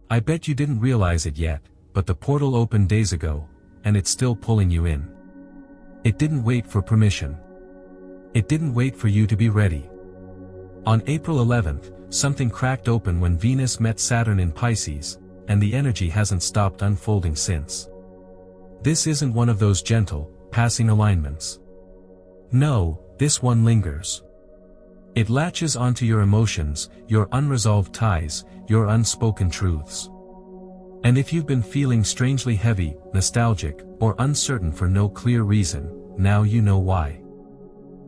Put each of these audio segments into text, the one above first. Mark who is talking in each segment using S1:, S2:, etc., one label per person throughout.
S1: I bet you didn't realize it yet, but the portal opened days ago, and it's still pulling you in. It didn't wait for permission. It didn't wait for you to be ready. On April 11th, something cracked open when Venus met Saturn in Pisces, and the energy hasn't stopped unfolding since. This isn't one of those gentle, passing alignments. No, this one lingers. It latches onto your emotions, your unresolved ties, your unspoken truths. And if you've been feeling strangely heavy, nostalgic, or uncertain for no clear reason, now you know why.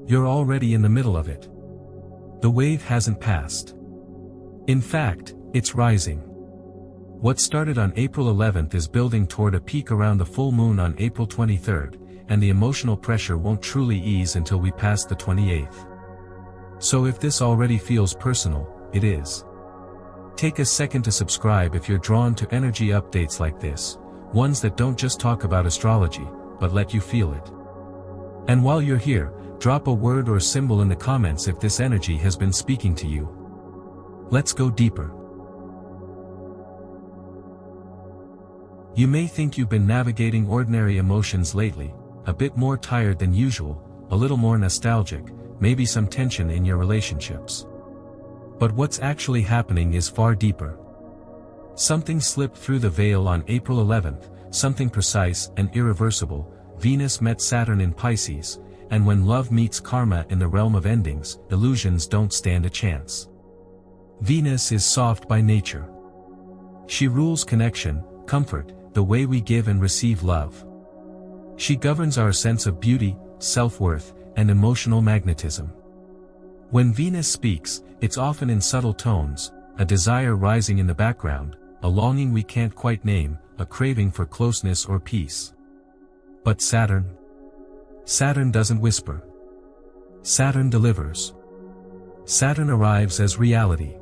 S1: You're already in the middle of it. The wave hasn't passed. In fact, it's rising. What started on April 11th is building toward a peak around the full moon on April 23rd, and the emotional pressure won't truly ease until we pass the 28th. So if this already feels personal, it is. Take a second to subscribe if you're drawn to energy updates like this, ones that don't just talk about astrology, but let you feel it. And while you're here, drop a word or symbol in the comments if this energy has been speaking to you. Let's go deeper. You may think you've been navigating ordinary emotions lately, a bit more tired than usual, a little more nostalgic, maybe some tension in your relationships. But what's actually happening is far deeper. Something slipped through the veil on April 11th, something precise and irreversible. Venus met Saturn in Pisces, and when love meets karma in the realm of endings, illusions don't stand a chance. Venus is soft by nature. She rules connection, comfort, the way we give and receive love. She governs our sense of beauty, self-worth, and emotional magnetism. When Venus speaks, it's often in subtle tones, a desire rising in the background, a longing we can't quite name, a craving for closeness or peace. But Saturn? Saturn doesn't whisper. Saturn delivers. Saturn arrives as reality.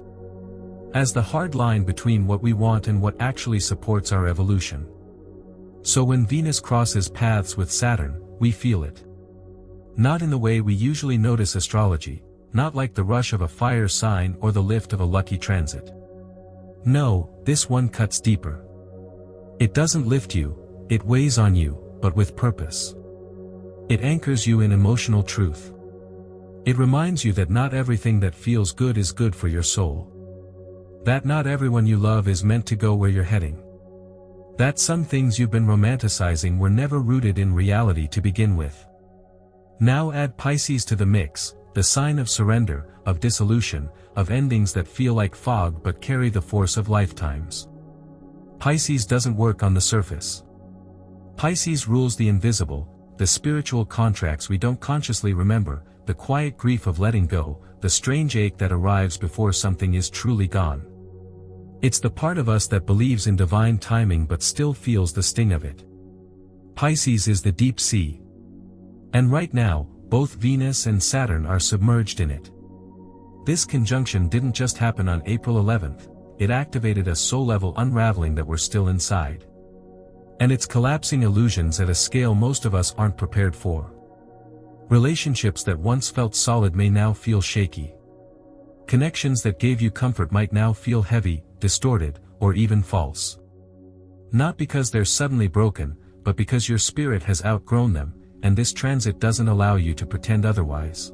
S1: As the hard line between what we want and what actually supports our evolution. So when Venus crosses paths with Saturn, we feel it. Not in the way we usually notice astrology, not like the rush of a fire sign or the lift of a lucky transit. No, this one cuts deeper. It doesn't lift you, it weighs on you, but with purpose. It anchors you in emotional truth. It reminds you that not everything that feels good is good for your soul. That not everyone you love is meant to go where you're heading. That some things you've been romanticizing were never rooted in reality to begin with. Now add Pisces to the mix, the sign of surrender, of dissolution, of endings that feel like fog but carry the force of lifetimes. Pisces doesn't work on the surface. Pisces rules the invisible, the spiritual contracts we don't consciously remember, the quiet grief of letting go, the strange ache that arrives before something is truly gone. It's the part of us that believes in divine timing but still feels the sting of it. Pisces is the deep sea. And right now, both Venus and Saturn are submerged in it. This conjunction didn't just happen on April 11th, it activated a soul-level unraveling that we're still inside. And it's collapsing illusions at a scale most of us aren't prepared for. Relationships that once felt solid may now feel shaky. Connections that gave you comfort might now feel heavy, distorted, or even false. Not because they're suddenly broken, but because your spirit has outgrown them, and this transit doesn't allow you to pretend otherwise.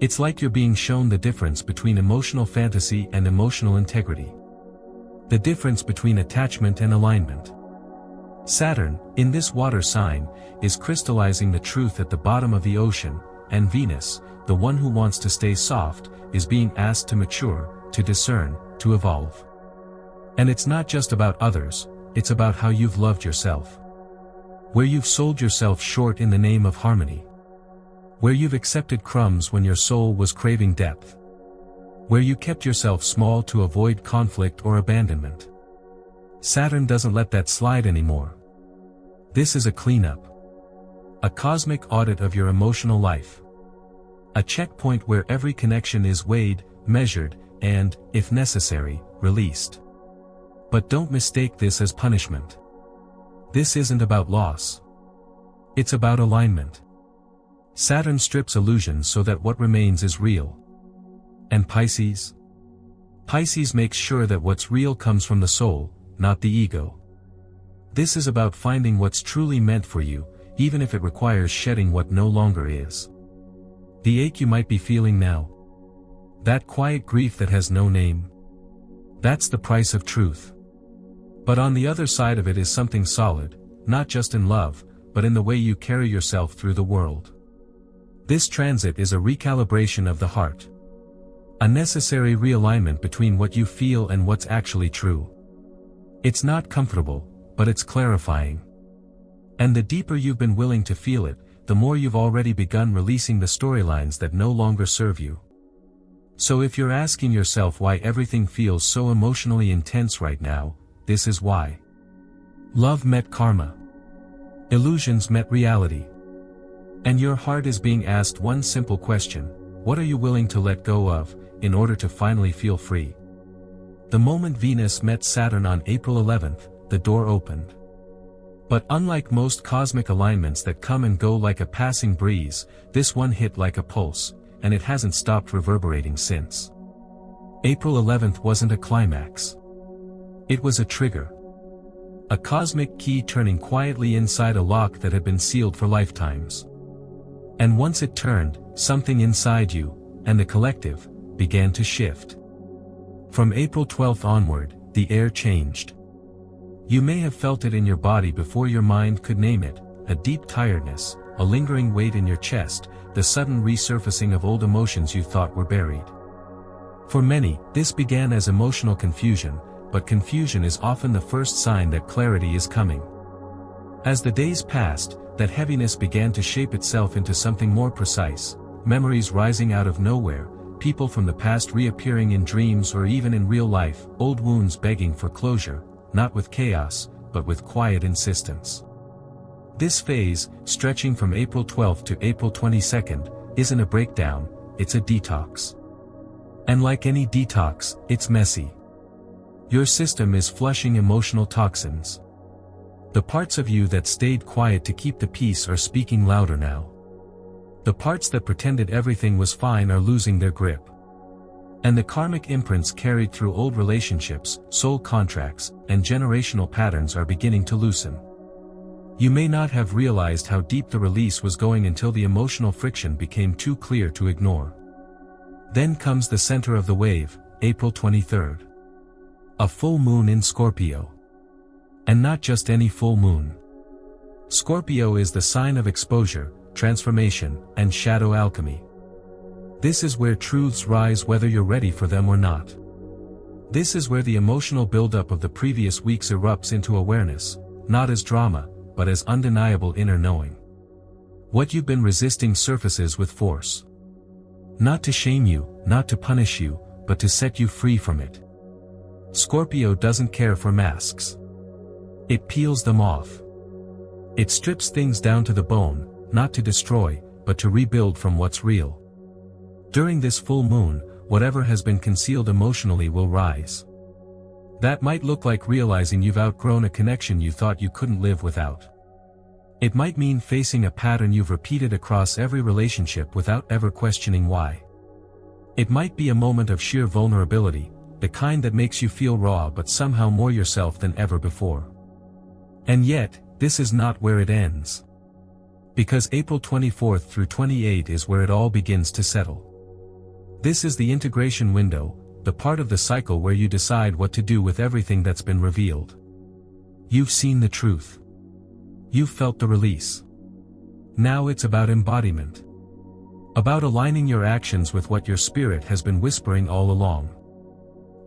S1: It's like you're being shown the difference between emotional fantasy and emotional integrity. The difference between attachment and alignment. Saturn, in this water sign, is crystallizing the truth at the bottom of the ocean, and Venus, the one who wants to stay soft, is being asked to mature, to discern, to evolve. And it's not just about others, it's about how you've loved yourself. Where you've sold yourself short in the name of harmony. Where you've accepted crumbs when your soul was craving depth. Where you kept yourself small to avoid conflict or abandonment. Saturn doesn't let that slide anymore. This is a cleanup. A cosmic audit of your emotional life. A checkpoint where every connection is weighed, measured, and, if necessary, released. But don't mistake this as punishment. This isn't about loss. It's about alignment. Saturn strips illusions so that what remains is real. And Pisces? Pisces makes sure that what's real comes from the soul, not the ego. This is about finding what's truly meant for you, even if it requires shedding what no longer is. The ache you might be feeling now. That quiet grief that has no name. That's the price of truth. But on the other side of it is something solid, not just in love, but in the way you carry yourself through the world. This transit is a recalibration of the heart. A necessary realignment between what you feel and what's actually true. It's not comfortable, but it's clarifying. And the deeper you've been willing to feel it, the more you've already begun releasing the storylines that no longer serve you. So if you're asking yourself why everything feels so emotionally intense right now, this is why. Love met karma. Illusions met reality. And your heart is being asked one simple question: what are you willing to let go of, in order to finally feel free? The moment Venus met Saturn on April 11th, the door opened. But unlike most cosmic alignments that come and go like a passing breeze, this one hit like a pulse, and it hasn't stopped reverberating since. April 11th wasn't a climax. It was a trigger. A cosmic key turning quietly inside a lock that had been sealed for lifetimes. And once it turned, something inside you, and the collective, began to shift. From April 12th onward, the air changed. You may have felt it in your body before your mind could name it: a deep tiredness, a lingering weight in your chest, the sudden resurfacing of old emotions you thought were buried. For many, this began as emotional confusion, but confusion is often the first sign that clarity is coming. As the days passed, that heaviness began to shape itself into something more precise: memories rising out of nowhere, people from the past reappearing in dreams or even in real life, old wounds begging for closure, not with chaos, but with quiet insistence. This phase, stretching from April 12th to April 22nd, isn't a breakdown, it's a detox. And like any detox, it's messy. Your system is flushing emotional toxins. The parts of you that stayed quiet to keep the peace are speaking louder now. The parts that pretended everything was fine are losing their grip. And the karmic imprints carried through old relationships, soul contracts, and generational patterns are beginning to loosen. You may not have realized how deep the release was going until the emotional friction became too clear to ignore. Then comes the center of the wave, April 23rd. A full moon in Scorpio. And not just any full moon. Scorpio is the sign of exposure, transformation, and shadow alchemy. This is where truths rise whether you're ready for them or not. This is where the emotional buildup of the previous weeks erupts into awareness, not as drama, but as undeniable inner knowing. What you've been resisting surfaces with force. Not to shame you, not to punish you, but to set you free from it. Scorpio doesn't care for masks. It peels them off. It strips things down to the bone, not to destroy, but to rebuild from what's real. During this full moon, whatever has been concealed emotionally will rise. That might look like realizing you've outgrown a connection you thought you couldn't live without. It might mean facing a pattern you've repeated across every relationship without ever questioning why. It might be a moment of sheer vulnerability, the kind that makes you feel raw but somehow more yourself than ever before. And yet, this is not where it ends. Because April 24th through 28 is where it all begins to settle. This is the integration window, the part of the cycle where you decide what to do with everything that's been revealed. You've seen the truth. You've felt the release. Now it's about embodiment. About aligning your actions with what your spirit has been whispering all along.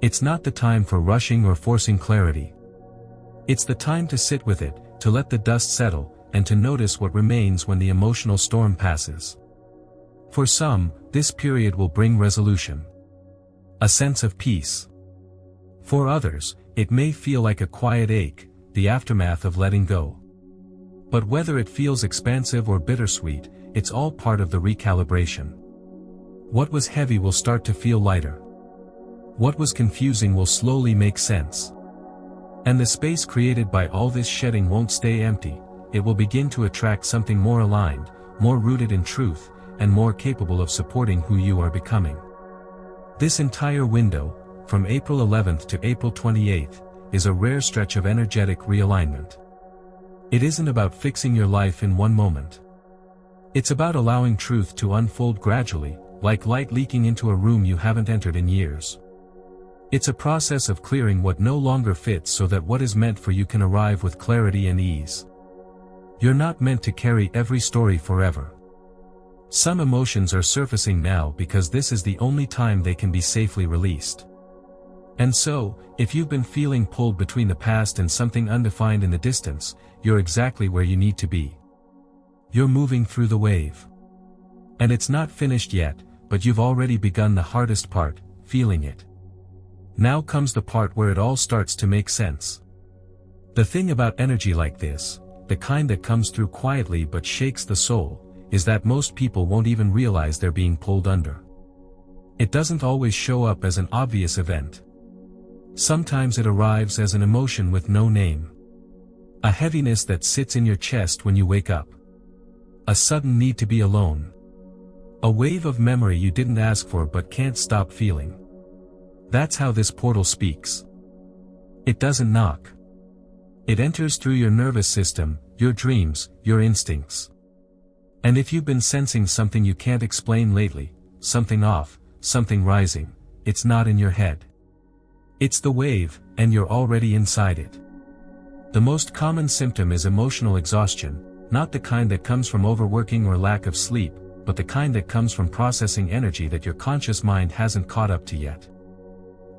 S1: It's not the time for rushing or forcing clarity. It's the time to sit with it, to let the dust settle, and to notice what remains when the emotional storm passes. For some, this period will bring resolution. A sense of peace. For others, it may feel like a quiet ache, the aftermath of letting go. But whether it feels expansive or bittersweet, it's all part of the recalibration. What was heavy will start to feel lighter. What was confusing will slowly make sense. And the space created by all this shedding won't stay empty, it will begin to attract something more aligned, more rooted in truth, and more capable of supporting who you are becoming. This entire window, from April 11th to April 28th, is a rare stretch of energetic realignment. It isn't about fixing your life in one moment. It's about allowing truth to unfold gradually, like light leaking into a room you haven't entered in years. It's a process of clearing what no longer fits so that what is meant for you can arrive with clarity and ease. You're not meant to carry every story forever. Some emotions are surfacing now because this is the only time they can be safely released. And so, if you've been feeling pulled between the past and something undefined in the distance, you're exactly where you need to be. You're moving through the wave. And it's not finished yet, but you've already begun the hardest part, feeling it. Now comes the part where it all starts to make sense. The thing about energy like this, the kind that comes through quietly but shakes the soul, is that most people won't even realize they're being pulled under. It doesn't always show up as an obvious event. Sometimes it arrives as an emotion with no name. A heaviness that sits in your chest when you wake up. A sudden need to be alone. A wave of memory you didn't ask for but can't stop feeling. That's how this portal speaks. It doesn't knock. It enters through your nervous system, your dreams, your instincts. And if you've been sensing something you can't explain lately, something off, something rising, it's not in your head. It's the wave, and you're already inside it. The most common symptom is emotional exhaustion, not the kind that comes from overworking or lack of sleep, but the kind that comes from processing energy that your conscious mind hasn't caught up to yet.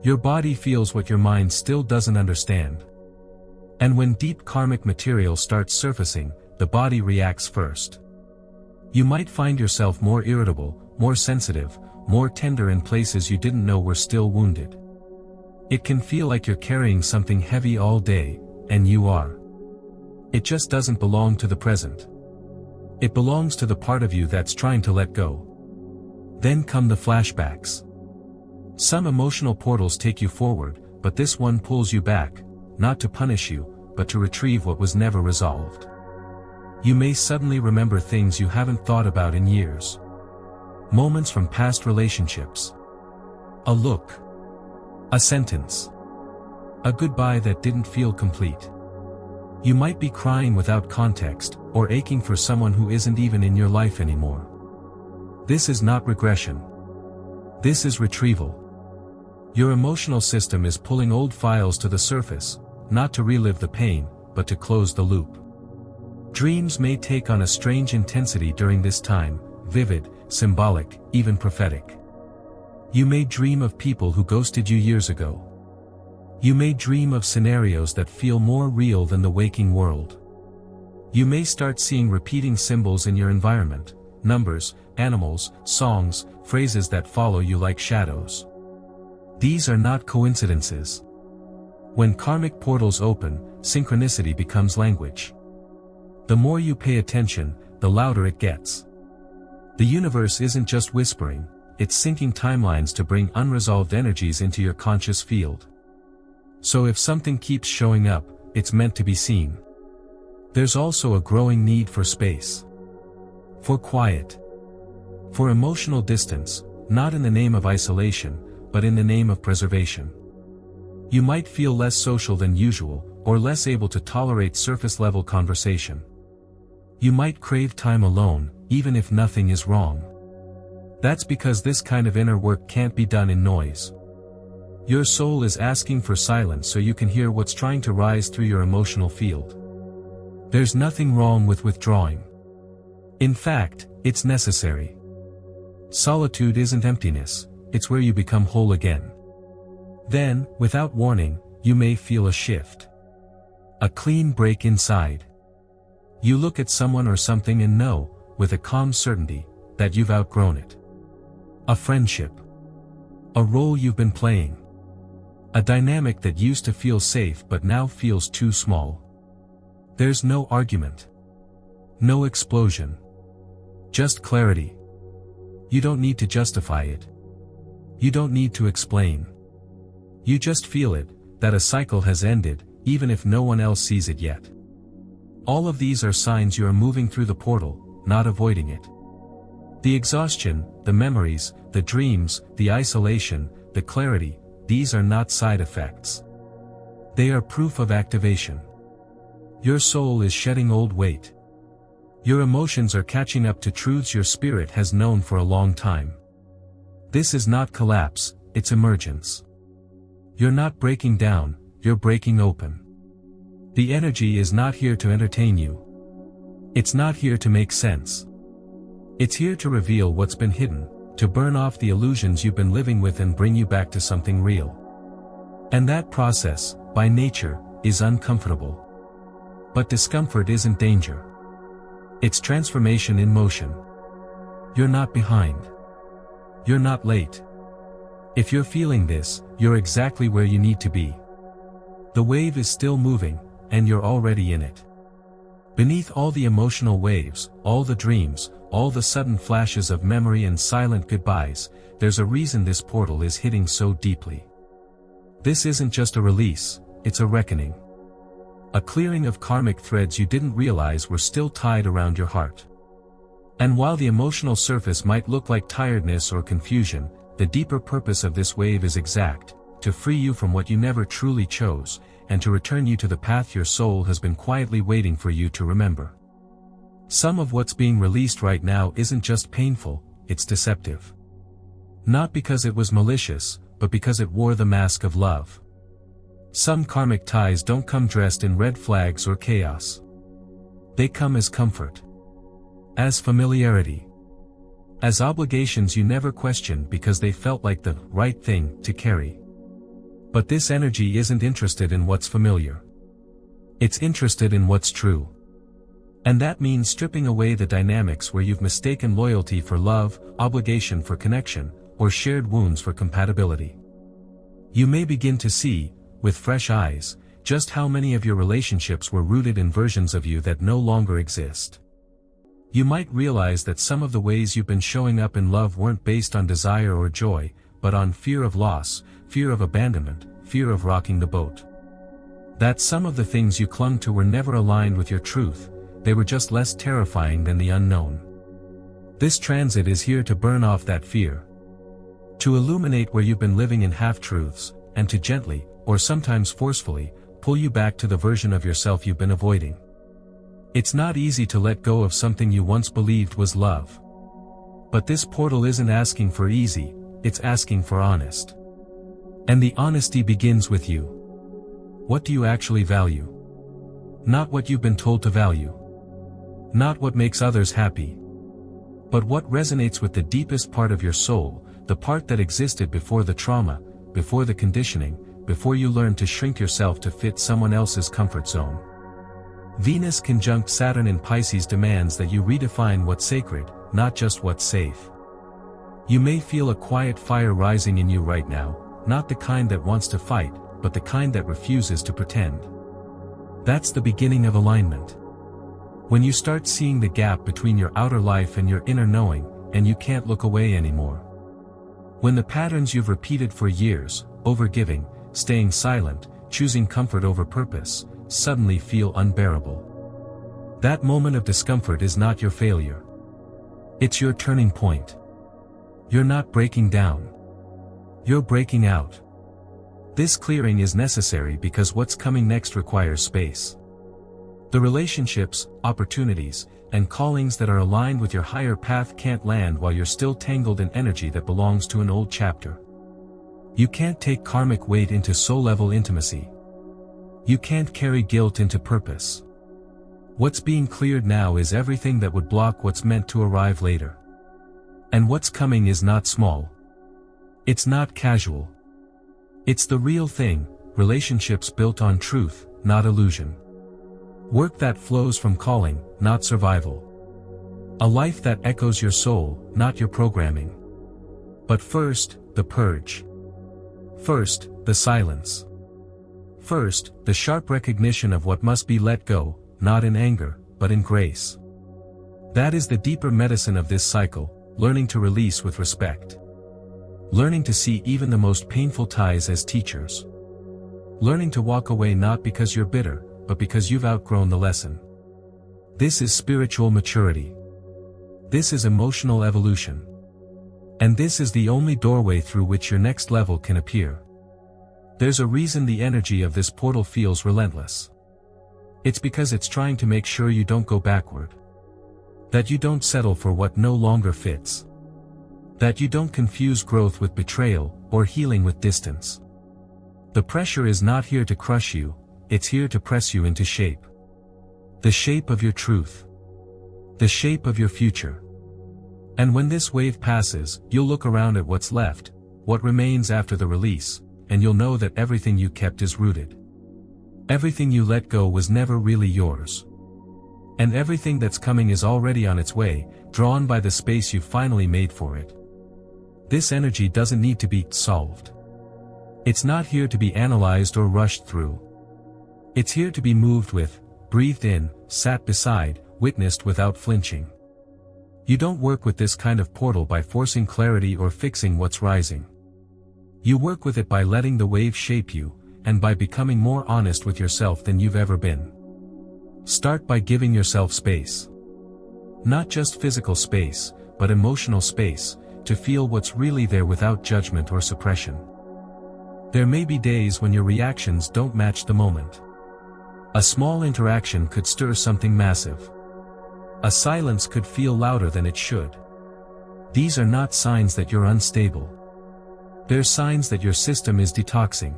S1: Your body feels what your mind still doesn't understand. And when deep karmic material starts surfacing, the body reacts first. You might find yourself more irritable, more sensitive, more tender in places you didn't know were still wounded. It can feel like you're carrying something heavy all day, and you are. It just doesn't belong to the present. It belongs to the part of you that's trying to let go. Then come the flashbacks. Some emotional portals take you forward, but this one pulls you back, not to punish you, but to retrieve what was never resolved. You may suddenly remember things you haven't thought about in years. Moments from past relationships. A look. A sentence. A goodbye that didn't feel complete. You might be crying without context, or aching for someone who isn't even in your life anymore. This is not regression. This is retrieval. Your emotional system is pulling old files to the surface, not to relive the pain, but to close the loop. Dreams may take on a strange intensity during this time, vivid, symbolic, even prophetic. You may dream of people who ghosted you years ago. You may dream of scenarios that feel more real than the waking world. You may start seeing repeating symbols in your environment, numbers, animals, songs, phrases that follow you like shadows. These are not coincidences. When karmic portals open, synchronicity becomes language. The more you pay attention, the louder it gets. The universe isn't just whispering, it's syncing timelines to bring unresolved energies into your conscious field. So if something keeps showing up, it's meant to be seen. There's also a growing need for space. For quiet. For emotional distance, not in the name of isolation, but in the name of preservation. You might feel less social than usual, or less able to tolerate surface-level conversation. You might crave time alone, even if nothing is wrong. That's because this kind of inner work can't be done in noise. Your soul is asking for silence so you can hear what's trying to rise through your emotional field. There's nothing wrong with withdrawing. In fact, it's necessary. Solitude isn't emptiness, it's where you become whole again. Then, without warning, you may feel a shift. A clean break inside. You look at someone or something and know, with a calm certainty, that you've outgrown it. A friendship. A role you've been playing. A dynamic that used to feel safe but now feels too small. There's no argument. No explosion. Just clarity. You don't need to justify it. You don't need to explain. You just feel it, that a cycle has ended, even if no one else sees it yet. All of these are signs you are moving through the portal, not avoiding it. The exhaustion, the memories, the dreams, the isolation, the clarity, these are not side effects. They are proof of activation. Your soul is shedding old weight. Your emotions are catching up to truths your spirit has known for a long time. This is not collapse, it's emergence. You're not breaking down, you're breaking open. The energy is not here to entertain you. It's not here to make sense. It's here to reveal what's been hidden, to burn off the illusions you've been living with and bring you back to something real. And that process, by nature, is uncomfortable. But discomfort isn't danger. It's transformation in motion. You're not behind. You're not late. If you're feeling this, you're exactly where you need to be. The wave is still moving, and you're already in it. Beneath all the emotional waves, all the dreams, all the sudden flashes of memory and silent goodbyes, there's a reason this portal is hitting so deeply. This isn't just a release, it's a reckoning. A clearing of karmic threads you didn't realize were still tied around your heart. And while the emotional surface might look like tiredness or confusion, the deeper purpose of this wave is exact, to free you from what you never truly chose, and to return you to the path your soul has been quietly waiting for you to remember. Some of what's being released right now isn't just painful, it's deceptive. Not because it was malicious, but because it wore the mask of love. Some karmic ties don't come dressed in red flags or chaos. They come as comfort. As familiarity. As obligations you never questioned because they felt like the right thing to carry. But this energy isn't interested in what's familiar. It's interested in what's true. And that means stripping away the dynamics where you've mistaken loyalty for love, obligation for connection, or shared wounds for compatibility. You may begin to see, with fresh eyes, just how many of your relationships were rooted in versions of you that no longer exist. You might realize that some of the ways you've been showing up in love weren't based on desire or joy, but on fear of loss, fear of abandonment, fear of rocking the boat. That some of the things you clung to were never aligned with your truth, they were just less terrifying than the unknown. This transit is here to burn off that fear. To illuminate where you've been living in half-truths, and to gently, or sometimes forcefully, pull you back to the version of yourself you've been avoiding. It's not easy to let go of something you once believed was love. But this portal isn't asking for easy, it's asking for honest. And the honesty begins with you. What do you actually value? Not what you've been told to value. Not what makes others happy. But what resonates with the deepest part of your soul, the part that existed before the trauma, before the conditioning, before you learned to shrink yourself to fit someone else's comfort zone. Venus conjunct Saturn in Pisces demands that you redefine what's sacred, not just what's safe. You may feel a quiet fire rising in you right now, not the kind that wants to fight, but the kind that refuses to pretend. That's the beginning of alignment. When you start seeing the gap between your outer life and your inner knowing, and you can't look away anymore. When the patterns you've repeated for years, overgiving, staying silent, choosing comfort over purpose, suddenly feel unbearable. That moment of discomfort is not your failure. It's your turning point. You're not breaking down. You're breaking out. This clearing is necessary because what's coming next requires space. The relationships, opportunities, and callings that are aligned with your higher path can't land while you're still tangled in energy that belongs to an old chapter. You can't take karmic weight into soul-level intimacy. You can't carry guilt into purpose. What's being cleared now is everything that would block what's meant to arrive later. And what's coming is not small. It's not casual. It's the real thing, relationships built on truth, not illusion. Work that flows from calling, not survival. A life that echoes your soul, not your programming. But first, the purge. First, the silence. First, the sharp recognition of what must be let go, not in anger, but in grace. That is the deeper medicine of this cycle, learning to release with respect. Learning to see even the most painful ties as teachers. Learning to walk away not because you're bitter, but because you've outgrown the lesson. This is spiritual maturity. This is emotional evolution. And this is the only doorway through which your next level can appear. There's a reason the energy of this portal feels relentless. It's because it's trying to make sure you don't go backward. That you don't settle for what no longer fits. That you don't confuse growth with betrayal, or healing with distance. The pressure is not here to crush you, it's here to press you into shape. The shape of your truth. The shape of your future. And when this wave passes, you'll look around at what's left, what remains after the release, and you'll know that everything you kept is rooted. Everything you let go was never really yours. And everything that's coming is already on its way, drawn by the space you finally made for it. This energy doesn't need to be solved. It's not here to be analyzed or rushed through. It's here to be moved with, breathed in, sat beside, witnessed without flinching. You don't work with this kind of portal by forcing clarity or fixing what's rising. You work with it by letting the wave shape you, and by becoming more honest with yourself than you've ever been. Start by giving yourself space. Not just physical space, but emotional space, to feel what's really there without judgment or suppression. There may be days when your reactions don't match the moment. A small interaction could stir something massive. A silence could feel louder than it should. These are not signs that you're unstable. They're signs that your system is detoxing.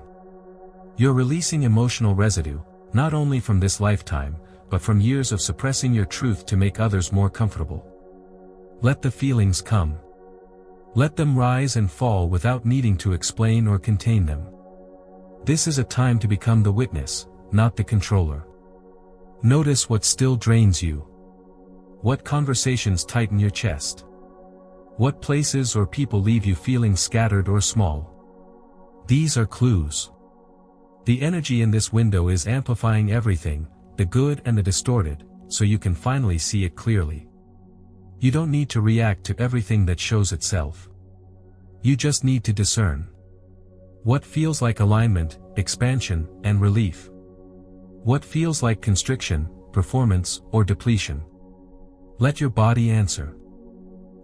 S1: You're releasing emotional residue, not only from this lifetime, but from years of suppressing your truth to make others more comfortable. Let the feelings come. Let them rise and fall without needing to explain or contain them. This is a time to become the witness, not the controller. Notice what still drains you. What conversations tighten your chest? What places or people leave you feeling scattered or small? These are clues. The energy in this window is amplifying everything, the good and the distorted, so you can finally see it clearly. You don't need to react to everything that shows itself. You just need to discern. What feels like alignment, expansion, and relief? What feels like constriction, performance, or depletion? Let your body answer.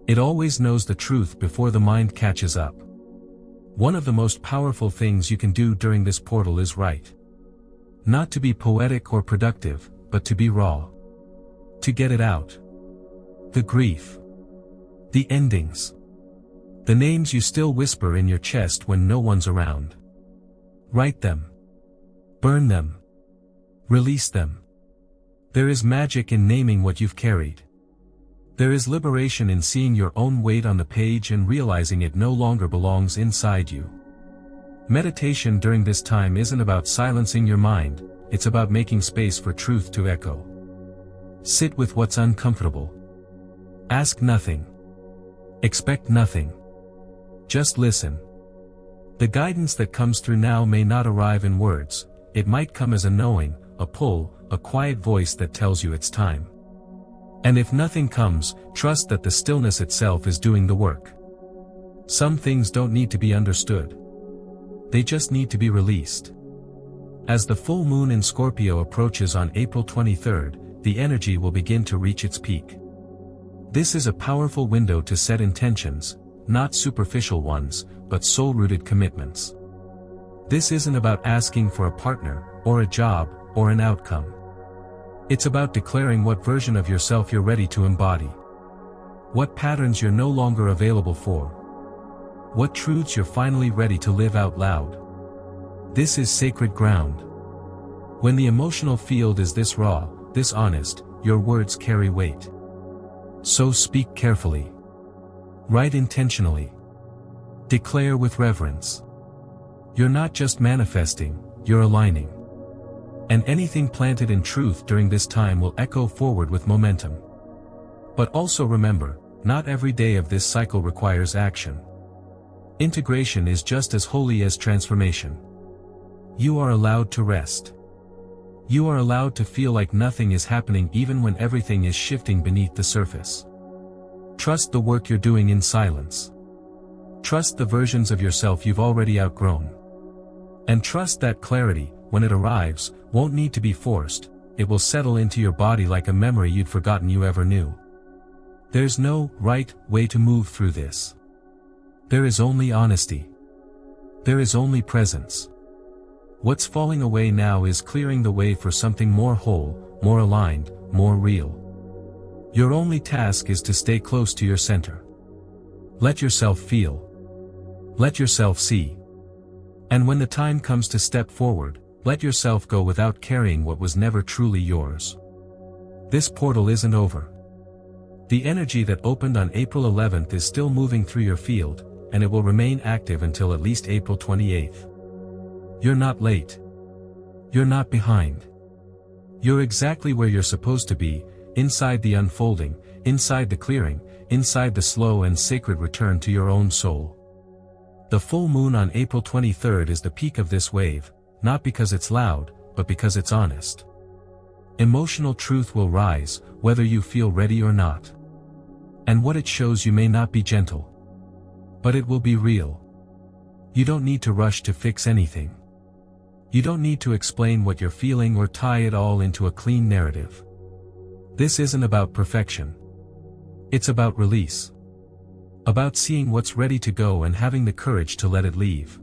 S1: It always knows the truth before the mind catches up. One of the most powerful things you can do during this portal is write. Not to be poetic or productive, but to be raw. To get it out. The grief. The endings. The names you still whisper in your chest when no one's around. Write them. Burn them. Release them. There is magic in naming what you've carried. There is liberation in seeing your own weight on the page and realizing it no longer belongs inside you. Meditation during this time isn't about silencing your mind, it's about making space for truth to echo. Sit with what's uncomfortable. Ask nothing. Expect nothing. Just listen. The guidance that comes through now may not arrive in words, it might come as a knowing, a pull, a quiet voice that tells you it's time. And if nothing comes, trust that the stillness itself is doing the work. Some things don't need to be understood. They just need to be released. As the full moon in Scorpio approaches on April 23rd, the energy will begin to reach its peak. This is a powerful window to set intentions, not superficial ones, but soul-rooted commitments. This isn't about asking for a partner, or a job, or an outcome. It's about declaring what version of yourself you're ready to embody. What patterns you're no longer available for. What truths you're finally ready to live out loud. This is sacred ground. When the emotional field is this raw, this honest, your words carry weight. So speak carefully. Write intentionally. Declare with reverence. You're not just manifesting, you're aligning. And anything planted in truth during this time will echo forward with momentum. But also remember, not every day of this cycle requires action. Integration is just as holy as transformation. You are allowed to rest. You are allowed to feel like nothing is happening even when everything is shifting beneath the surface. Trust the work you're doing in silence. Trust the versions of yourself you've already outgrown. And trust that clarity, when it arrives, won't need to be forced, it will settle into your body like a memory you'd forgotten you ever knew. There's no right way to move through this. There is only honesty. There is only presence. What's falling away now is clearing the way for something more whole, more aligned, more real. Your only task is to stay close to your center. Let yourself feel. Let yourself see. And when the time comes to step forward, let yourself go without carrying what was never truly yours. This portal isn't over. The energy that opened on April 11th is still moving through your field, and it will remain active until at least April 28th. You're not late. You're not behind. You're exactly where you're supposed to be, inside the unfolding, inside the clearing, inside the slow and sacred return to your own soul. The full moon on April 23rd is the peak of this wave, not because it's loud, but because it's honest. Emotional truth will rise, whether you feel ready or not. And what it shows you may not be gentle. But it will be real. You don't need to rush to fix anything. You don't need to explain what you're feeling or tie it all into a clean narrative. This isn't about perfection. It's about release. About seeing what's ready to go and having the courage to let it leave.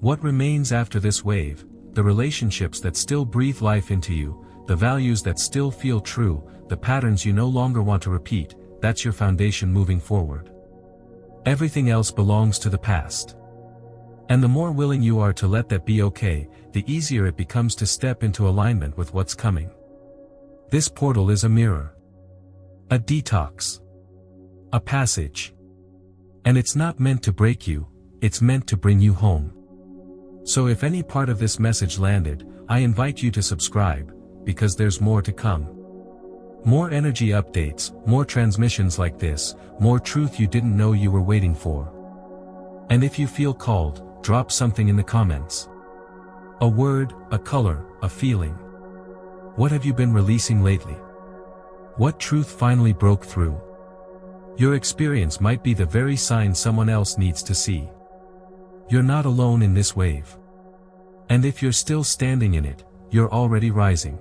S1: What remains after this wave, the relationships that still breathe life into you, the values that still feel true, the patterns you no longer want to repeat, that's your foundation moving forward. Everything else belongs to the past. And the more willing you are to let that be okay, the easier it becomes to step into alignment with what's coming. This portal is a mirror. A detox. A passage. And it's not meant to break you, it's meant to bring you home. So if any part of this message landed, I invite you to subscribe, because there's more to come. More energy updates, more transmissions like this, more truth you didn't know you were waiting for. And if you feel called, drop something in the comments. A word, a color, a feeling. What have you been releasing lately? What truth finally broke through? Your experience might be the very sign someone else needs to see. You're not alone in this wave. And if you're still standing in it, you're already rising.